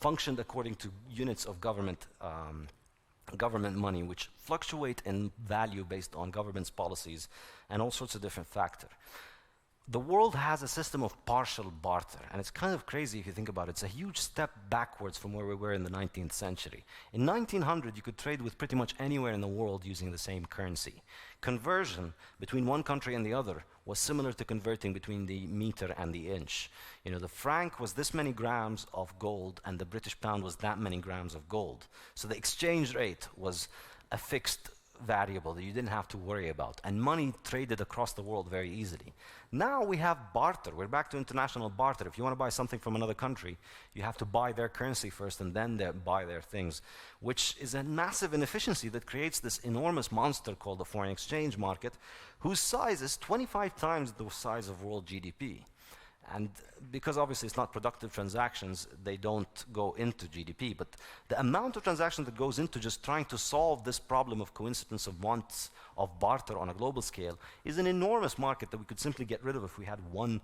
functioned according to units of government money, which fluctuate in value based on government's policies and all sorts of different factors. The world has a system of partial barter, and it's kind of crazy if you think about it. It's a huge step backwards from where we were in the 19th century. In 1900, you could trade with pretty much anywhere in the world using the same currency. Conversion between one country and the other was similar to converting between the meter and the inch. You know, the franc was this many grams of gold, and the British pound was that many grams of gold. So the exchange rate was a fixed variable that you didn't have to worry about, and money traded across the world very easily. Now we have barter. We're back to international barter. If you want to buy something from another country, you have to buy their currency first and then buy their things, which is a massive inefficiency that creates this enormous monster called the foreign exchange market, whose size is 25 times the size of world GDP. And because obviously it's not productive transactions, they don't go into GDP. But the amount of transactions that goes into just trying to solve this problem of coincidence of wants of barter on a global scale is an enormous market that we could simply get rid of if we had one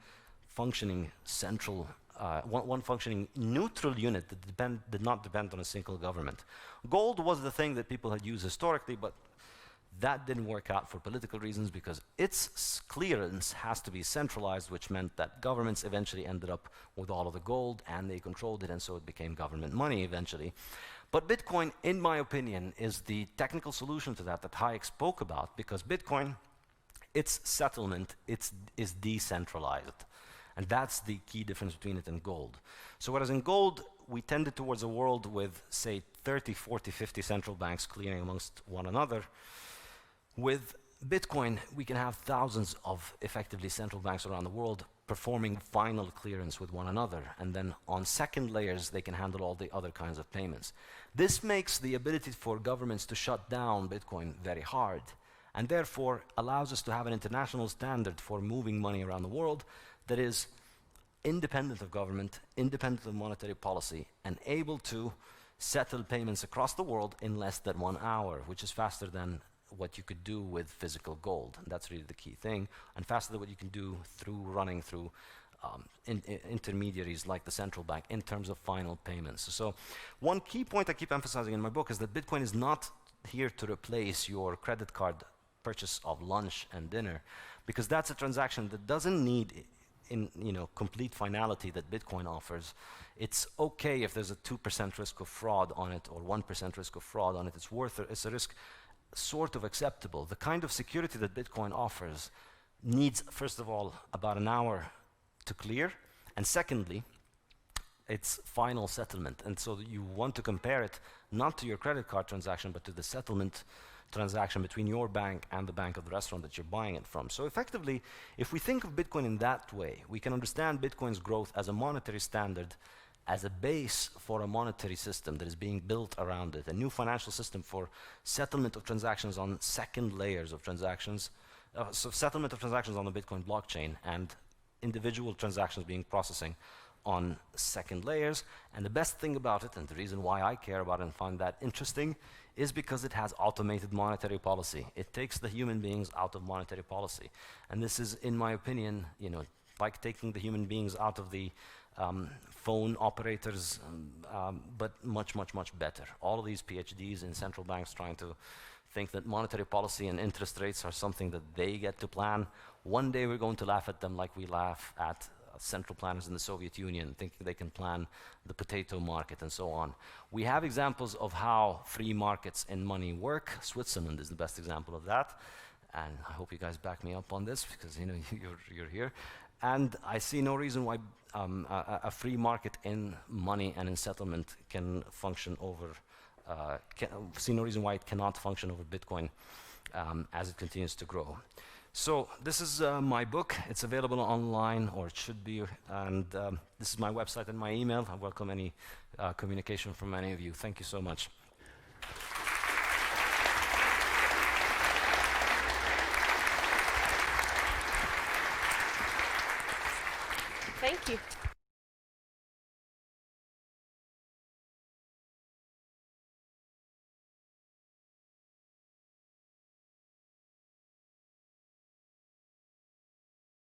functioning central, one functioning neutral unit that did not depend on a single government. Gold was the thing that people had used historically, but that didn't work out for political reasons because its clearance has to be centralized, which meant that governments eventually ended up with all of the gold and they controlled it, and so it became government money eventually. But Bitcoin, in my opinion, is the technical solution to that Hayek spoke about, because Bitcoin, its settlement, is decentralized. And that's the key difference between it and gold. So whereas in gold, we tended towards a world with, say, 30, 40, 50 central banks clearing amongst one another, with Bitcoin, we can have thousands of effectively central banks around the world performing final clearance with one another, and then on second layers they can handle all the other kinds of payments. This makes the ability for governments to shut down Bitcoin very hard, and therefore allows us to have an international standard for moving money around the world that is independent of government, independent of monetary policy, and able to settle payments across the world in less than 1 hour, which is faster than what you could do with physical gold. And that's really the key thing, and faster than what you can do through running through intermediaries like the central bank in terms of final payments. So one key point I keep emphasizing in my book is that Bitcoin is not here to replace your credit card purchase of lunch and dinner, because that's a transaction that doesn't need complete finality that Bitcoin offers. It's okay if there's a 2% risk of fraud on it or 1% risk of fraud on it. It's a risk sort of acceptable. The kind of security that Bitcoin offers needs, first of all, about an hour to clear, and secondly, its final settlement. And so you want to compare it not to your credit card transaction, but to the settlement transaction between your bank and the bank of the restaurant that you're buying it from. So effectively, if we think of Bitcoin in that way, we can understand Bitcoin's growth as a monetary standard, as a base for a monetary system that is being built around it, a new financial system for settlement of transactions on second layers of transactions, so settlement of transactions on the Bitcoin blockchain, and individual transactions being processing on second layers. And the best thing about it, and the reason why I care about it and find that interesting, is because it has automated monetary policy. It takes the human beings out of monetary policy. And this is, in my opinion, like taking the human beings out of the phone operators, but much, much, much better. All of these PhDs in central banks trying to think that monetary policy and interest rates are something that they get to plan. One day we're going to laugh at them like we laugh at central planners in the Soviet Union, thinking they can plan the potato market and so on. We have examples of how free markets in money work. Switzerland is the best example of that. And I hope you guys back me up on this, because you're here. And I see no reason why a free market in money and in settlement can function over, see no reason why it cannot function over Bitcoin as it continues to grow. So this is my book. It's available online, or it should be, and this is my website and my email. I welcome any communication from any of you. Thank you so much. Thank you.